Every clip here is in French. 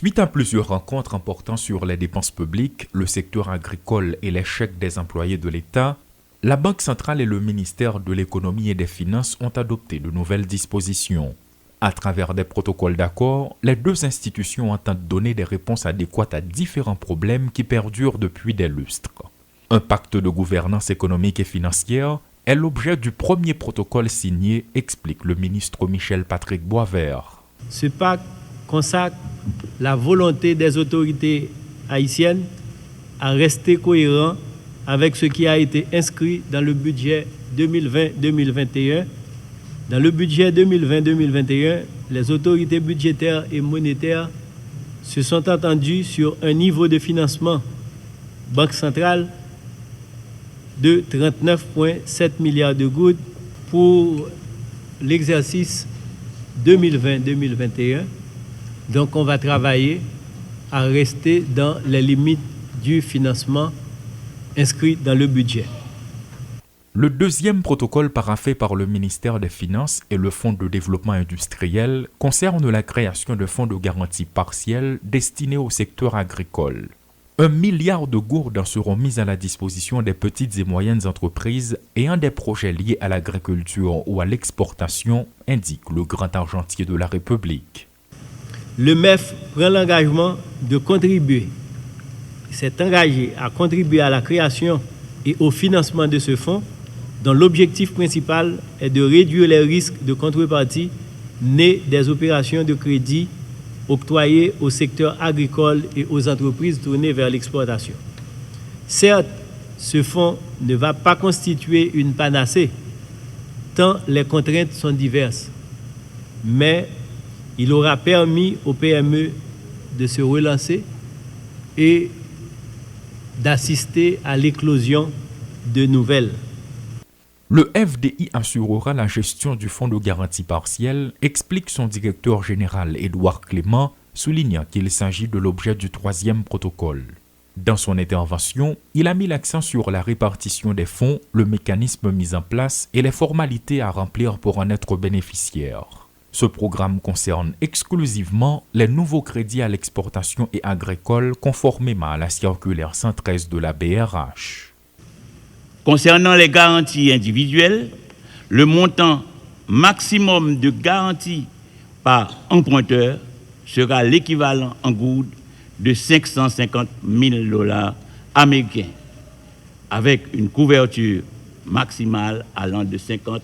Suite à plusieurs rencontres portant sur les dépenses publiques, le secteur agricole et les chèques des employés de l'État, la Banque centrale et le ministère de l'Économie et des Finances ont adopté de nouvelles dispositions. À travers des protocoles d'accord, les deux institutions entendent donner des réponses adéquates à différents problèmes qui perdurent depuis des lustres. Un pacte de gouvernance économique et financière est l'objet du premier protocole signé, explique le ministre Michel Patrick Boisvert. Ce pacte consacre la volonté des autorités haïtiennes à rester cohérent avec ce qui a été inscrit dans le budget 2020-2021. Dans le budget 2020-2021, les autorités budgétaires et monétaires se sont entendues sur un niveau de financement Banque centrale de 39,7 milliards de gouttes pour l'exercice 2020-2021. Donc on va travailler à rester dans les limites du financement inscrit dans le budget. Le deuxième protocole paraphé par le ministère des Finances et le Fonds de développement industriel concerne la création de fonds de garantie partielle destinés au secteur agricole. 1 milliard de gourdes seront mises à la disposition des petites et moyennes entreprises ayant des projets liés à l'agriculture ou à l'exportation, indique le grand argentier de la République. Le MEF prend l'engagement de contribuer, s'est engagé à contribuer à la création et au financement de ce fonds, dont l'objectif principal est de réduire les risques de contrepartie nés des opérations de crédit octroyées au secteur agricole et aux entreprises tournées vers l'exportation. Certes, ce fonds ne va pas constituer une panacée, tant les contraintes sont diverses, mais il aura permis aux PME de se relancer et d'assister à l'éclosion de nouvelles. Le FDI assurera la gestion du fonds de garantie partielle, explique son directeur général Édouard Clément, soulignant qu'il s'agit de l'objet du troisième protocole. Dans son intervention, il a mis l'accent sur la répartition des fonds, le mécanisme mis en place et les formalités à remplir pour en être bénéficiaire. Ce programme concerne exclusivement les nouveaux crédits à l'exportation et agricole conformément à la circulaire 113 de la BRH. Concernant les garanties individuelles, le montant maximum de garantie par emprunteur sera l'équivalent en gouttes de $550 000 américains, avec une couverture maximale allant de 50%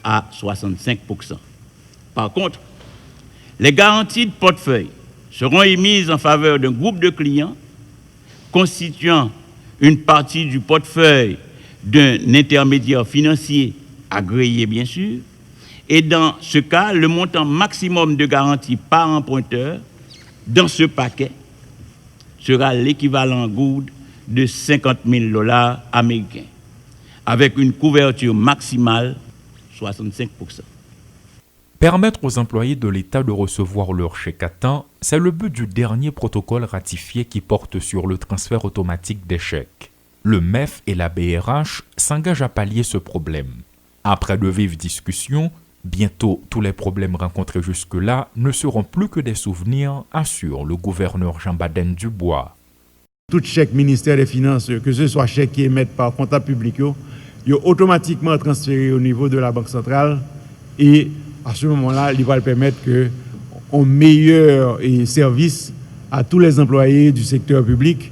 à 65%. Par contre, les garanties de portefeuille seront émises en faveur d'un groupe de clients constituant une partie du portefeuille d'un intermédiaire financier agréé, bien sûr, et dans ce cas, le montant maximum de garantie par emprunteur dans ce paquet sera l'équivalent en gouttes de $50 000 américains, avec une couverture maximale 65%. Permettre aux employés de l'État de recevoir leur chèque à temps, c'est le but du dernier protocole ratifié qui porte sur le transfert automatique des chèques. Le MEF et la BRH s'engagent à pallier ce problème. Après de vives discussions, bientôt tous les problèmes rencontrés jusque-là ne seront plus que des souvenirs, assure le gouverneur Jean-Baden Dubois. Tout chèque ministère des Finances, que ce soit chèque qui émettent par comptable public, ils sont automatiquement transférés au niveau de la Banque centrale et à ce moment-là, il va permettre qu'on meilleur service à tous les employés du secteur public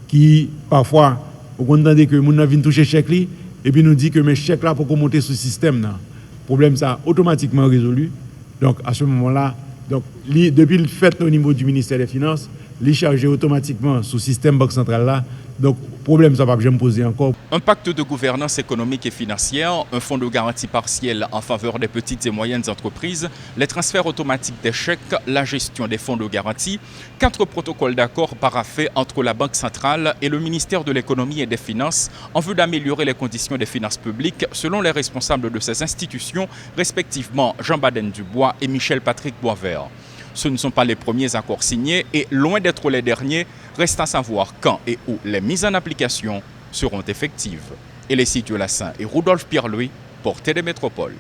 qui, parfois, on entend que nous avons touché chèque et puis nous dit que mes chèques là pour monter ce système. Le problème ça automatiquement résolu. Donc à ce moment-là, depuis le fait au niveau du ministère des Finances, les charger automatiquement sous système Banque centrale là. Donc, problème, ça va jamais poser encore. Un pacte de gouvernance économique et financière, un fonds de garantie partielle en faveur des petites et moyennes entreprises, les transferts automatiques des chèques, la gestion des fonds de garantie, 4 protocoles d'accord paraphés entre la Banque centrale et le ministère de l'Économie et des Finances en vue d'améliorer les conditions des finances publiques selon les responsables de ces institutions, respectivement Jean-Baden Dubois et Michel Patrick Boisvert. Ce ne sont pas les premiers accords signés et loin d'être les derniers, reste à savoir quand et où les mises en application seront effectives. Et les Lassin et Rudolph Pierre-Louis pour Télémétropole.